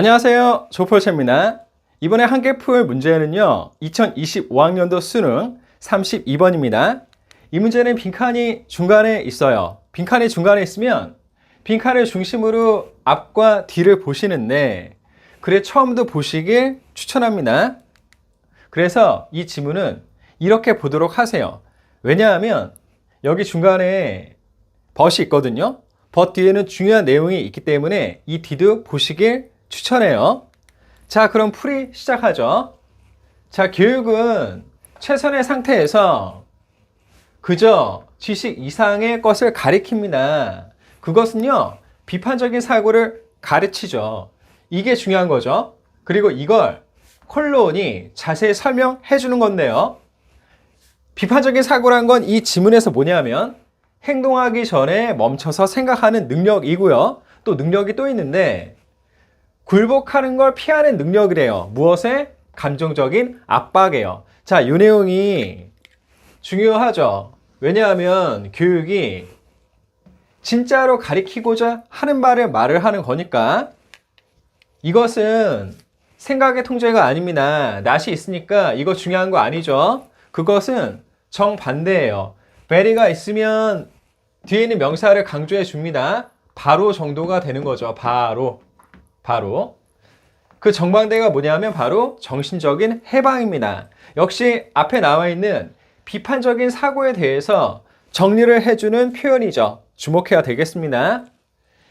안녕하세요, 조폴차입니다. 이번에 함께 풀 문제는요 2025학년도 수능 32번입니다 이 문제는 빈칸이 중간에 있어요. 빈칸이 중간에 있으면 빈칸을 중심으로 앞과 뒤를 보시는데 그래 처음부터 보시길 추천합니다. 그래서 이 지문은 이렇게 보도록 하세요. 왜냐하면 여기 중간에 벗이 있거든요. 벗 뒤에는 중요한 내용이 있기 때문에 이 뒤도 보시길 추천해요. 자, 그럼 풀이 시작하죠. 자, 교육은 최선의 상태에서 그저 지식 이상의 것을 가리킵니다. 그것은요, 비판적인 사고를 가르치죠. 이게 중요한 거죠. 그리고 이걸 콜론이 자세히 설명해 주는 건데요. 비판적인 사고란 건 이 지문에서 뭐냐면 행동하기 전에 멈춰서 생각하는 능력이고요. 또 능력이 또 있는데 굴복하는 걸 피하는 능력이래요. 무엇에? 감정적인 압박이에요. 자, 이 내용이 중요하죠. 왜냐하면 교육이 진짜로 가리키고자 하는 바를 말을 하는 거니까. 이것은 생각의 통제가 아닙니다. 낫이 있으니까 이거 중요한 거 아니죠. 그것은 정반대예요. very가 있으면 뒤에 있는 명사를 강조해 줍니다. 바로 정도가 되는 거죠. 바로. 그 정반대가 뭐냐면 바로 정신적인 해방입니다. 역시 앞에 나와 있는 비판적인 사고에 대해서 정리를 해주는 표현이죠. 주목해야 되겠습니다.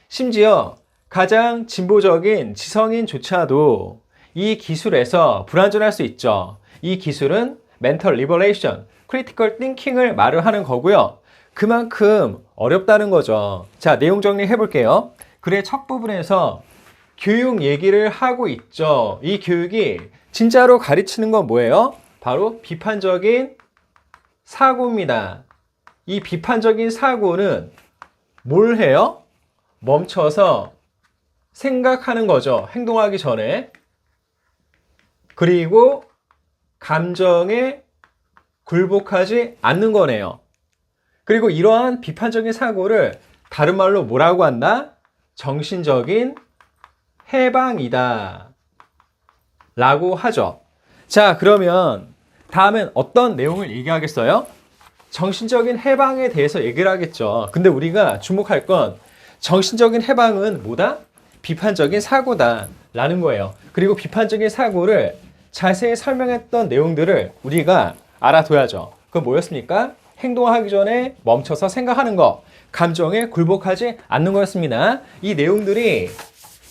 심지어 가장 진보적인 지성인조차도 이 기술에서 불완전할 수 있죠. 이 기술은 멘털 리버레이션, 크리티컬 띵킹을 말을 하는 거고요. 그만큼 어렵다는 거죠. 자, 내용 정리해 볼게요. 글의 첫 부분에서 교육 얘기를 하고 있죠. 이 교육이 진짜로 가르치는 건 뭐예요? 바로 비판적인 사고입니다. 이 비판적인 사고는 뭘 해요? 멈춰서 생각하는 거죠. 행동하기 전에. 그리고 감정에 굴복하지 않는 거네요. 그리고 이러한 비판적인 사고를 다른 말로 뭐라고 한다? 정신적인 해방이다 라고 하죠. 자, 그러면 다음엔 어떤 내용을 얘기하겠어요? 정신적인 해방에 대해서 얘기를 하겠죠. 근데 우리가 주목할 건 정신적인 해방은 뭐다? 비판적인 사고다 라는 거예요. 그리고 비판적인 사고를 자세히 설명했던 내용들을 우리가 알아둬야죠. 그건 뭐였습니까? 행동하기 전에 멈춰서 생각하는 거, 감정에 굴복하지 않는 거였습니다. 이 내용들이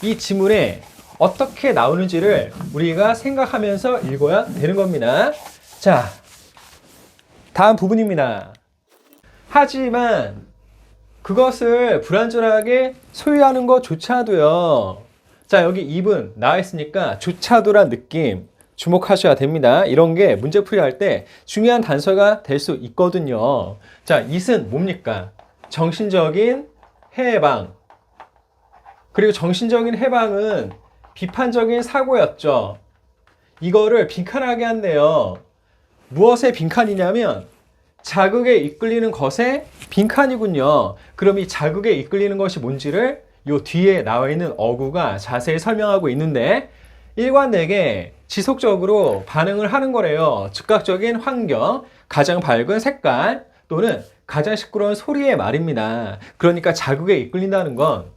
이 지문에 어떻게 나오는지를 우리가 생각하면서 읽어야 되는 겁니다. 자, 다음 부분입니다. 하지만 그것을 불완전하게 소유하는 것조차도요. 자, 여기 2분 나와 있으니까 조차도란 느낌 주목하셔야 됩니다. 이런 게 문제풀이 할 때 중요한 단서가 될 수 있거든요. 자, it은 뭡니까? 정신적인 해방. 그리고 정신적인 해방은 비판적인 사고였죠. 이거를 빈칸하게 한대요. 무엇에 빈칸이냐면 자극에 이끌리는 것에 빈칸이군요. 그럼 이 자극에 이끌리는 것이 뭔지를 요 뒤에 나와 있는 어구가 자세히 설명하고 있는데 일관되게 지속적으로 반응을 하는 거래요. 즉각적인 환경, 가장 밝은 색깔 또는 가장 시끄러운 소리의 말입니다. 그러니까 자극에 이끌린다는 건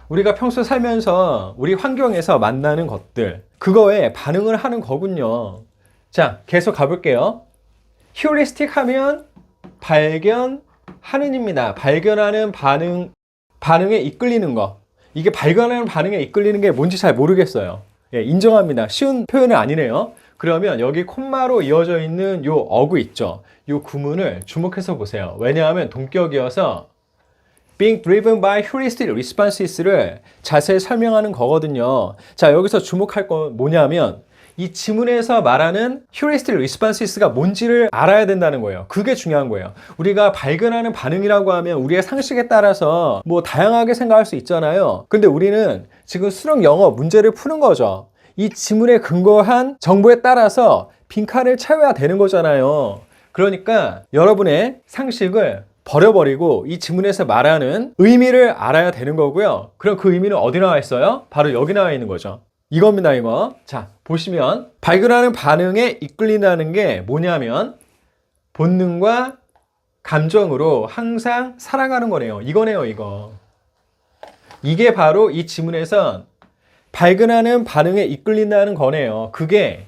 우리가 평소 살면서 우리 환경에서 만나는 것들, 그거에 반응을 하는 거군요. 자, 계속 가볼게요. 휴리스틱 하면 발견하는입니다. 발견하는 반응에 이끌리는 거. 이게 발견하는 반응에 이끌리는 게 뭔지 잘 모르겠어요. 예, 인정합니다. 쉬운 표현은 아니네요. 그러면 여기 콤마로 이어져 있는 요 어구 있죠. 요 구문을 주목해서 보세요. 왜냐하면 동격이어서 being driven by heuristic responses를 자세히 설명하는 거거든요. 자, 여기서 주목할 건 뭐냐면 이 지문에서 말하는 heuristic responses가 뭔지를 알아야 된다는 거예요. 그게 중요한 거예요. 우리가 발견하는 반응이라고 하면 우리의 상식에 따라서 뭐 다양하게 생각할 수 있잖아요. 근데 우리는 지금 수능 영어 문제를 푸는 거죠. 이 지문에 근거한 정보에 따라서 빈칸을 채워야 되는 거잖아요. 그러니까 여러분의 상식을 버려버리고 이 지문에서 말하는 의미를 알아야 되는 거고요. 그럼 그 의미는 어디 나와 있어요? 바로 여기 나와 있는 거죠. 이겁니다, 이거. 자, 보시면 발견하는 반응에 이끌린다는 게 뭐냐면 본능과 감정으로 항상 살아가는 거네요. 이거네요, 이거. 이게 바로 이 지문에선 발견하는 반응에 이끌린다는 거네요. 그게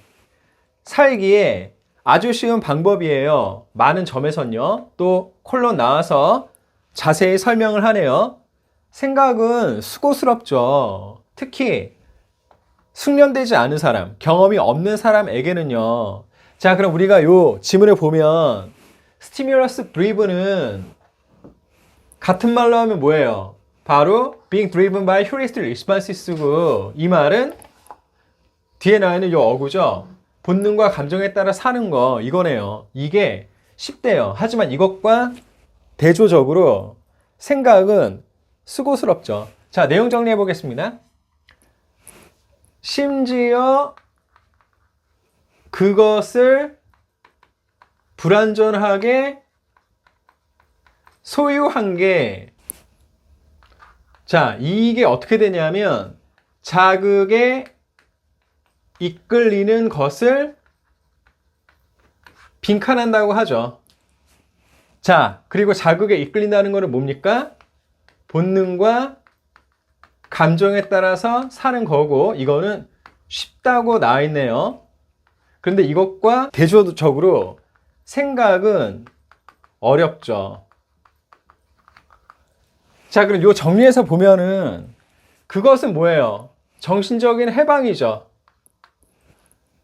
살기에 아주 쉬운 방법이에요. 많은 점에선요. 또 콜론 나와서 자세히 설명을 하네요. 생각은 수고스럽죠. 특히 숙련되지 않은 사람, 경험이 없는 사람에게는요. 자, 그럼 우리가 요 지문을 보면 스티뮬러스 드리븐은 같은 말로 하면 뭐예요? 바로 being driven by heuristic responses고, 이 말은 뒤에 나와 있는 요 어구죠. 본능과 감정에 따라 사는 거, 이거네요. 이게 쉽대요. 하지만 이것과 대조적으로 생각은 수고스럽죠. 자, 내용 정리해 보겠습니다. 심지어 그것을 불완전하게 소유한 게, 자, 이게 어떻게 되냐면 자극에 이끌리는 것을 빈칸한다고 하죠. 자, 그리고 자극에 이끌린다는 것은 뭡니까? 본능과 감정에 따라서 사는 거고, 이거는 쉽다고 나와 있네요. 그런데 이것과 대조적으로 생각은 어렵죠. 자, 그럼 요 정리해서 보면은 그것은 뭐예요? 정신적인 해방이죠.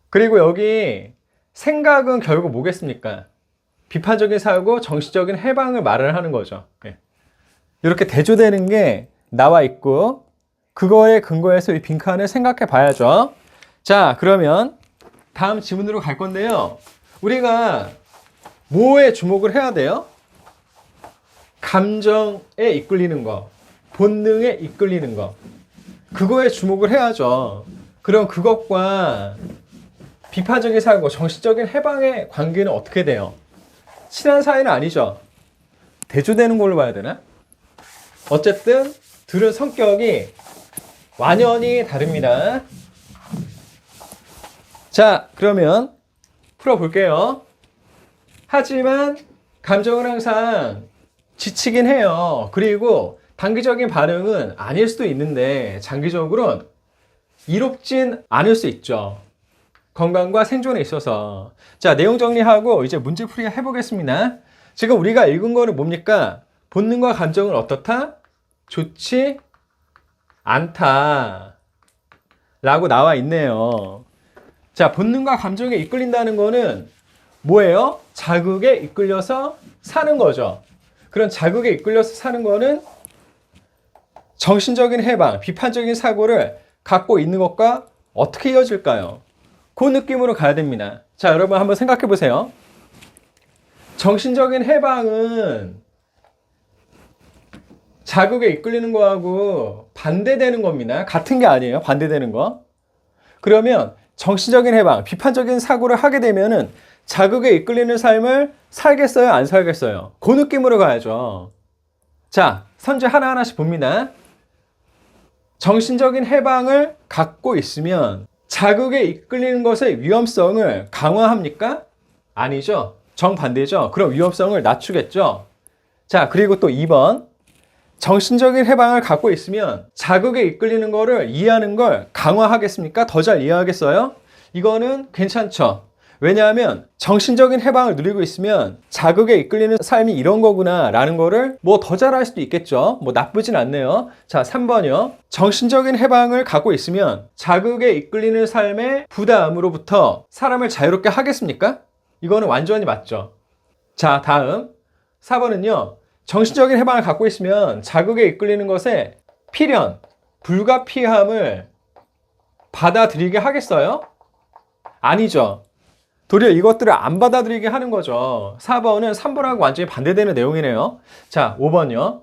그리고 여기 생각은 결국 뭐겠습니까? 비판적인 사고, 정신적인 해방을 말을 하는 거죠. 이렇게 대조되는 게 나와 있고, 그거에 근거해서 이 빈칸을 생각해 봐야죠. 자, 그러면 다음 지문으로 갈 건데요. 우리가 뭐에 주목을 해야 돼요? 감정에 이끌리는 거, 본능에 이끌리는 거, 그거에 주목을 해야죠. 그럼 그것과 비판적인 사고, 정신적인 해방의 관계는 어떻게 돼요? 친한 사이는 아니죠. 대조되는 걸로 봐야 되나? 어쨌든 둘은 성격이 완연히 다릅니다. 자, 그러면 풀어볼게요. 하지만 감정은 항상 지치긴 해요. 그리고 단기적인 반응은 아닐 수도 있는데 장기적으로는 이롭진 않을 수 있죠. 건강과 생존에 있어서. 자, 내용 정리하고 이제 문제 풀이 해보겠습니다. 지금 우리가 읽은 거는 뭡니까? 본능과 감정은 어떻다? 좋지 않다 라고 나와 있네요. 자, 본능과 감정에 이끌린다는 거는 뭐예요? 자극에 이끌려서 사는 거죠. 그런 자극에 이끌려서 사는 거는 정신적인 해방, 비판적인 사고를 갖고 있는 것과 어떻게 이어질까요? 그 느낌으로 가야 됩니다. 자, 여러분 한번 생각해 보세요. 정신적인 해방은 자극에 이끌리는 거하고 반대되는 겁니다. 같은 게 아니에요. 반대되는 거. 그러면 정신적인 해방, 비판적인 사고를 하게 되면은 자극에 이끌리는 삶을 살겠어요? 안 살겠어요? 그 느낌으로 가야죠. 자, 선제 하나하나씩 봅니다. 정신적인 해방을 갖고 있으면 자극에 이끌리는 것의 위험성을 강화합니까? 아니죠. 정반대죠. 그럼 위험성을 낮추겠죠. 자, 그리고 또 2번. 정신적인 해방을 갖고 있으면 자극에 이끌리는 거를 이해하는 걸 강화하겠습니까? 더 잘 이해하겠어요? 이거는 괜찮죠. 왜냐하면 정신적인 해방을 누리고 있으면 자극에 이끌리는 삶이 이런 거구나 라는 거를 뭐 더 잘할 수도 있겠죠. 뭐 나쁘진 않네요. 자, 3번이요. 정신적인 해방을 갖고 있으면 자극에 이끌리는 삶의 부담으로부터 사람을 자유롭게 하겠습니까? 이거는 완전히 맞죠. 자, 다음 4번은요. 정신적인 해방을 갖고 있으면 자극에 이끌리는 것에 필연, 불가피함을 받아들이게 하겠어요? 아니죠. 도리어 이것들을 안 받아들이게 하는 거죠. 4번은 3번하고 완전히 반대되는 내용이네요. 자, 5번요.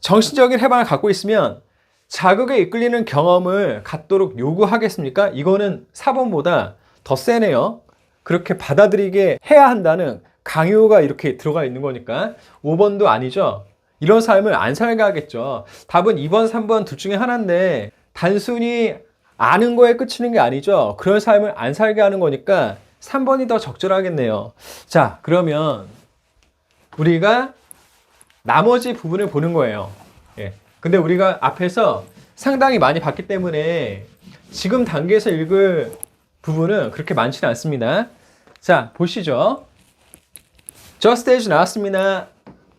정신적인 해방을 갖고 있으면 자극에 이끌리는 경험을 갖도록 요구하겠습니까? 이거는 4번보다 더 세네요. 그렇게 받아들이게 해야 한다는 강요가 이렇게 들어가 있는 거니까 5번도 아니죠. 이런 삶을 안 살게 하겠죠. 답은 2번, 3번 둘 중에 하나인데 단순히 아는 거에 그치는 게 아니죠. 그런 삶을 안 살게 하는 거니까 3번이 더 적절하겠네요. 자, 그러면 우리가 나머지 부분을 보는 거예요. 예. 근데 우리가 앞에서 상당히 많이 봤기 때문에 지금 단계에서 읽을 부분은 그렇게 많지는 않습니다. 자, 보시죠. just as 나왔습니다.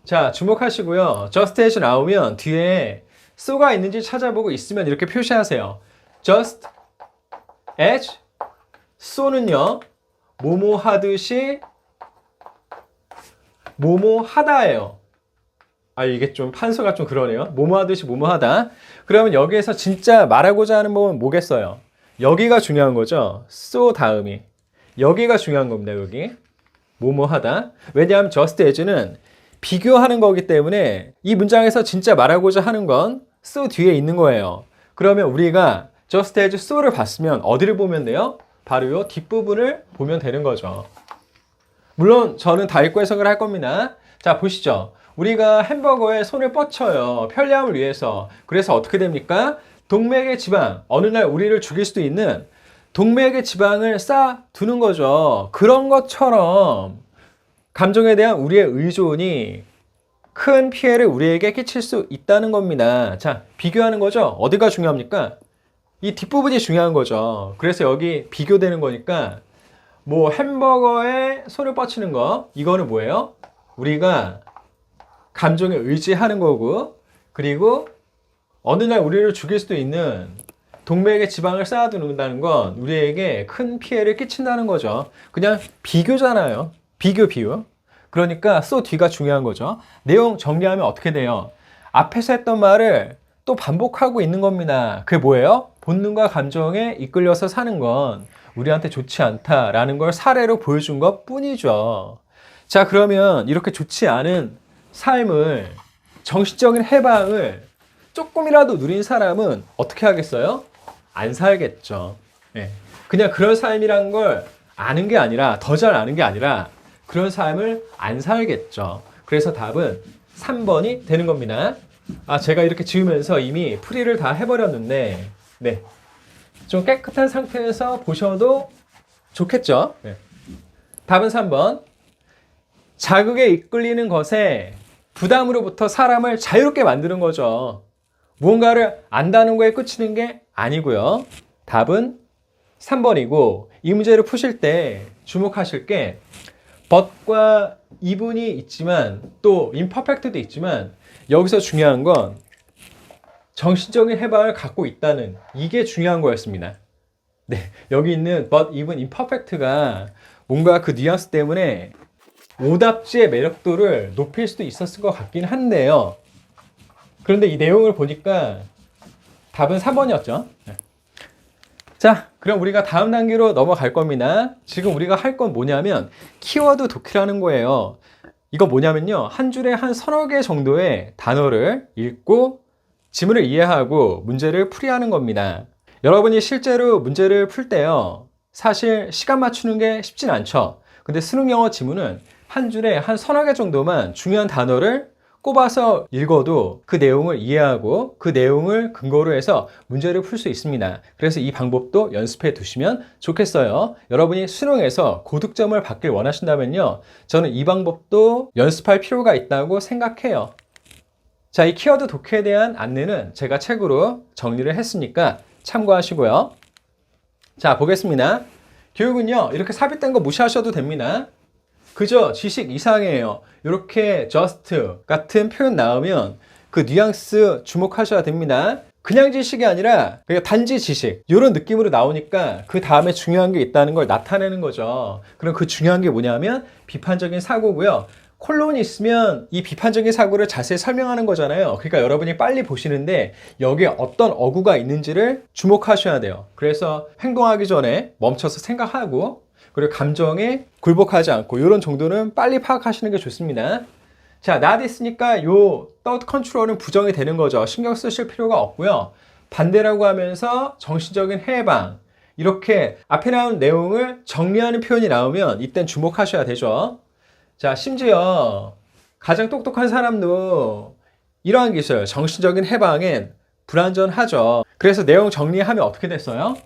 자, 주목하시고요. just as 나오면 뒤에 so가 있는지 찾아보고 있으면 이렇게 표시하세요. just as so는요, 뭐뭐 하듯이 뭐뭐 하다예요. 아, 이게 좀 판서가 좀 그러네요. 뭐뭐 하듯이 뭐뭐 하다. 그러면 여기에서 진짜 말하고자 하는 부분은 뭐겠어요? 여기가 중요한 거죠. so 다음이. 여기가 중요한 겁니다. 여기. 뭐뭐 하다. 왜냐하면 just as는 비교하는 거기 때문에 이 문장에서 진짜 말하고자 하는 건 so 뒤에 있는 거예요. 그러면 우리가 just as so를 봤으면 어디를 보면 돼요? 바로 이 뒷부분을 보면 되는 거죠. 물론 저는 다 읽고 해석을 할 겁니다. 자, 보시죠. 우리가 햄버거에 손을 뻗쳐요. 편리함을 위해서. 그래서 어떻게 됩니까? 동맥의 지방, 어느 날 우리를 죽일 수도 있는 동맥의 지방을 쌓아두는 거죠. 그런 것처럼 감정에 대한 우리의 의존이 큰 피해를 우리에게 끼칠 수 있다는 겁니다. 자, 비교하는 거죠. 어디가 중요합니까? 이 뒷부분이 중요한 거죠. 그래서 여기 비교되는 거니까 뭐 햄버거에 손을 뻗치는 거, 이거는 뭐예요? 우리가 감정에 의지하는 거고, 그리고 어느 날 우리를 죽일 수도 있는 동맥의 지방을 쌓아두는다는 건 우리에게 큰 피해를 끼친다는 거죠. 그냥 비교잖아요. 비교. 그러니까 so 뒤가 중요한 거죠. 내용 정리하면 어떻게 돼요? 앞에서 했던 말을 또 반복하고 있는 겁니다. 그게 뭐예요? 본능과 감정에 이끌려서 사는 건 우리한테 좋지 않다라는 걸 사례로 보여준 것 뿐이죠. 자, 그러면 이렇게 좋지 않은 삶을, 정신적인 해방을 조금이라도 누린 사람은 어떻게 하겠어요? 안 살겠죠. 예. 그냥 그런 삶이란 걸 아는 게 아니라, 더 잘 아는 게 아니라 그런 삶을 안 살겠죠. 그래서 답은 3번이 되는 겁니다. 아, 제가 이렇게 지우면서 이미 풀이를 다 해버렸는데, 네. 좀 깨끗한 상태에서 보셔도 좋겠죠. 네. 답은 3번. 자극에 이끌리는 것에 부담으로부터 사람을 자유롭게 만드는 거죠. 무언가를 안다는 거에 그치는 게 아니고요. 답은 3번이고, 이 문제를 푸실 때 주목하실 게 but과 이분이 있지만 또 imperfect도 있지만 여기서 중요한 건 정신적인 해방을 갖고 있다는, 이게 중요한 거였습니다. 네, 여기 있는 but, even, imperfect가 뭔가 그 뉘앙스 때문에 오답지의 매력도를 높일 수도 있었을 것 같긴 한데요. 그런데 이 내용을 보니까 답은 3번이었죠. 자, 그럼 우리가 다음 단계로 넘어갈 겁니다. 지금 우리가 할 건 뭐냐면 키워드 독해라는 거예요. 이거 뭐냐면요, 한 줄에 한 서너 개 정도의 단어를 읽고 지문을 이해하고 문제를 풀이하는 겁니다. 여러분이 실제로 문제를 풀 때요, 사실 시간 맞추는 게 쉽진 않죠. 근데 수능 영어 지문은 한 줄에 한 서너 개 정도만 중요한 단어를 꼽아서 읽어도 그 내용을 이해하고 그 내용을 근거로 해서 문제를 풀 수 있습니다. 그래서 이 방법도 연습해 두시면 좋겠어요. 여러분이 수능에서 고득점을 받길 원하신다면요, 저는 이 방법도 연습할 필요가 있다고 생각해요. 자, 이 키워드 독해에 대한 안내는 제가 책으로 정리를 했으니까 참고하시고요. 자, 보겠습니다. 교육은요, 이렇게 삽입된 거 무시하셔도 됩니다. 그저 지식 이상이에요. 이렇게 just 같은 표현 나오면 그 뉘앙스 주목하셔야 됩니다. 그냥 지식이 아니라 그냥 단지 지식, 이런 느낌으로 나오니까 그 다음에 중요한 게 있다는 걸 나타내는 거죠. 그럼 그 중요한 게 뭐냐면 비판적인 사고고요. 콜론이 있으면 이 비판적인 사고를 자세히 설명하는 거잖아요. 그러니까 여러분이 빨리 보시는데 여기에 어떤 어구가 있는지를 주목하셔야 돼요. 그래서 행동하기 전에 멈춰서 생각하고, 그리고 감정에 굴복하지 않고, 이런 정도는 빨리 파악하시는 게 좋습니다. 자, not 있으니까 요 thought control은 부정이 되는 거죠. 신경 쓰실 필요가 없고요. 반대라고 하면서 정신적인 해방, 이렇게 앞에 나온 내용을 정리하는 표현이 나오면 이땐 주목하셔야 되죠. 자, 심지어 가장 똑똑한 사람도 이러한 게 있어요. 정신적인 해방엔 불완전하죠. 그래서 내용 정리하면 어떻게 됐어요?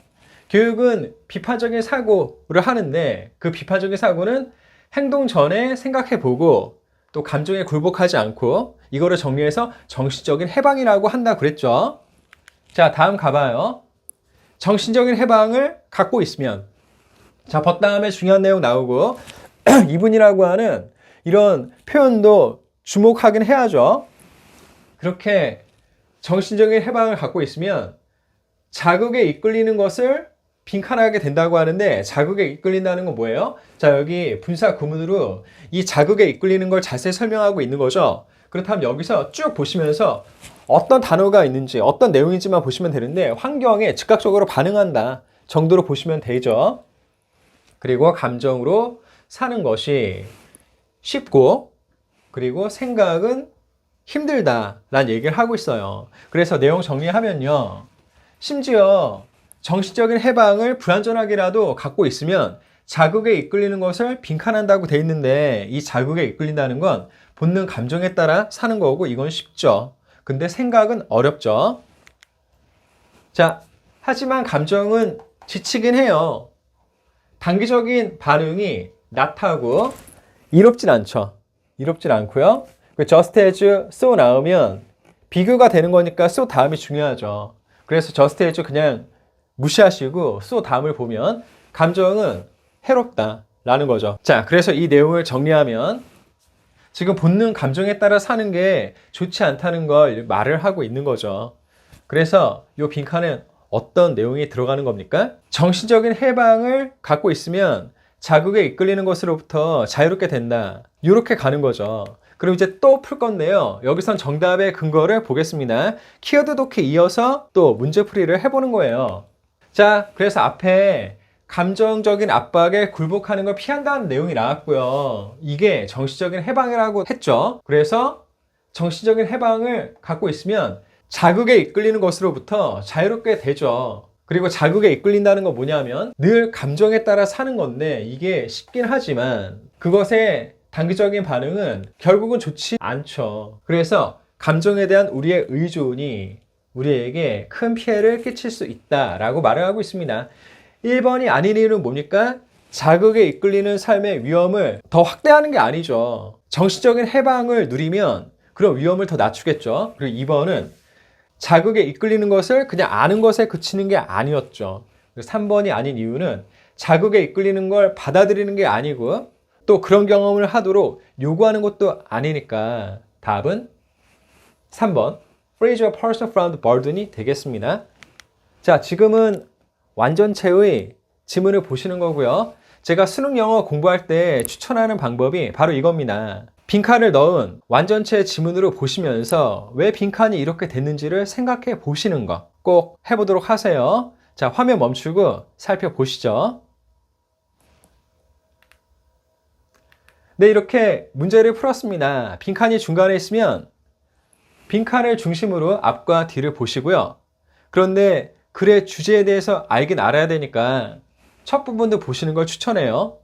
교육은 비판적인 사고를 하는데 그 비판적인 사고는 행동 전에 생각해보고 또 감정에 굴복하지 않고 이거를 정리해서 정신적인 해방이라고 한다 그랬죠. 자, 다음 가봐요. 정신적인 해방을 갖고 있으면 자, 벗 다음에 중요한 내용 나오고 이분이라고 하는 이런 표현도 주목하긴 해야죠. 그렇게 정신적인 해방을 갖고 있으면 자극에 이끌리는 것을 빈칸하게 된다고 하는데 자극에 이끌린다는 건 뭐예요? 자, 여기 분사 구문으로 이 자극에 이끌리는 걸 자세히 설명하고 있는 거죠. 그렇다면 여기서 쭉 보시면서 어떤 단어가 있는지 어떤 내용인지만 보시면 되는데 환경에 즉각적으로 반응한다 정도로 보시면 되죠. 그리고 감정으로 사는 것이 쉽고 그리고 생각은 힘들다라는 얘기를 하고 있어요. 그래서 내용 정리하면요. 심지어 정신적인 해방을 불완전하게라도 갖고 있으면 자극에 이끌리는 것을 빈칸한다고 돼 있는데 이 자극에 이끌린다는 건 본능 감정에 따라 사는 거고 이건 쉽죠. 근데 생각은 어렵죠. 자, 하지만 감정은 지치긴 해요. 단기적인 반응이 나타나고 이롭진 않죠. 이롭진 않고요. just as, so 나오면 비교가 되는 거니까 so 다음이 중요하죠. 그래서 just as 그냥 무시하시고 so 다음을 보면 감정은 해롭다라는 거죠. 자, 그래서 이 내용을 정리하면 지금 본능 감정에 따라 사는 게 좋지 않다는 걸 말을 하고 있는 거죠. 그래서 이 빈칸은 어떤 내용이 들어가는 겁니까? 정신적인 해방을 갖고 있으면 자극에 이끌리는 것으로부터 자유롭게 된다. 이렇게 가는 거죠. 그럼 이제 또 풀 건데요. 여기선 정답의 근거를 보겠습니다. 키워드 독해 이어서 또 문제풀이를 해보는 거예요. 자, 그래서 앞에 감정적인 압박에 굴복하는 걸 피한다는 내용이 나왔고요. 이게 정신적인 해방이라고 했죠. 그래서 정신적인 해방을 갖고 있으면 자극에 이끌리는 것으로부터 자유롭게 되죠. 그리고 자극에 이끌린다는 건 뭐냐면 늘 감정에 따라 사는 건데 이게 쉽긴 하지만 그것의 단기적인 반응은 결국은 좋지 않죠. 그래서 감정에 대한 우리의 의존이 우리에게 큰 피해를 끼칠 수 있다라고 말을 하고 있습니다. 1번이 아닌 이유는 뭡니까? 자극에 이끌리는 삶의 위험을 더 확대하는 게 아니죠. 정신적인 해방을 누리면 그런 위험을 더 낮추겠죠. 그리고 2번은 자극에 이끌리는 것을 그냥 아는 것에 그치는 게 아니었죠. 3번이 아닌 이유는 자극에 이끌리는 걸 받아들이는 게 아니고 또 그런 경험을 하도록 요구하는 것도 아니니까 답은 3번 Free a person from the burden이 되겠습니다. 자, 지금은 완전체의 지문을 보시는 거고요. 제가 수능 영어 공부할 때 추천하는 방법이 바로 이겁니다. 빈칸을 넣은 완전체 지문으로 보시면서 왜 빈칸이 이렇게 됐는지를 생각해 보시는 거 꼭 해보도록 하세요. 자, 화면 멈추고 살펴보시죠. 네, 이렇게 문제를 풀었습니다. 빈칸이 중간에 있으면 빈칸을 중심으로 앞과 뒤를 보시고요. 그런데 글의 주제에 대해서 알긴 알아야 되니까 첫 부분도 보시는 걸 추천해요.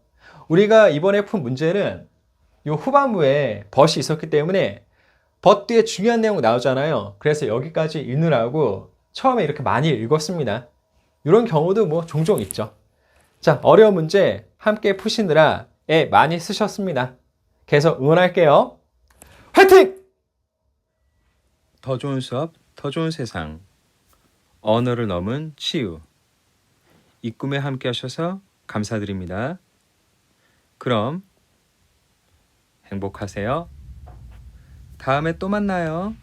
우리가 이번에 푼 문제는 이 후반부에 but이 있었기 때문에 but 뒤에 중요한 내용 나오잖아요. 그래서 여기까지 읽느라고 처음에 이렇게 많이 읽었습니다. 이런 경우도 뭐 종종 있죠. 자, 어려운 문제 함께 푸시느라 애 많이 쓰셨습니다. 계속 응원할게요. 화이팅! 더 좋은 수업, 더 좋은 세상. 언어를 넘은 치유. 이 꿈에 함께 하셔서 감사드립니다. 그럼 행복하세요. 다음에 또 만나요.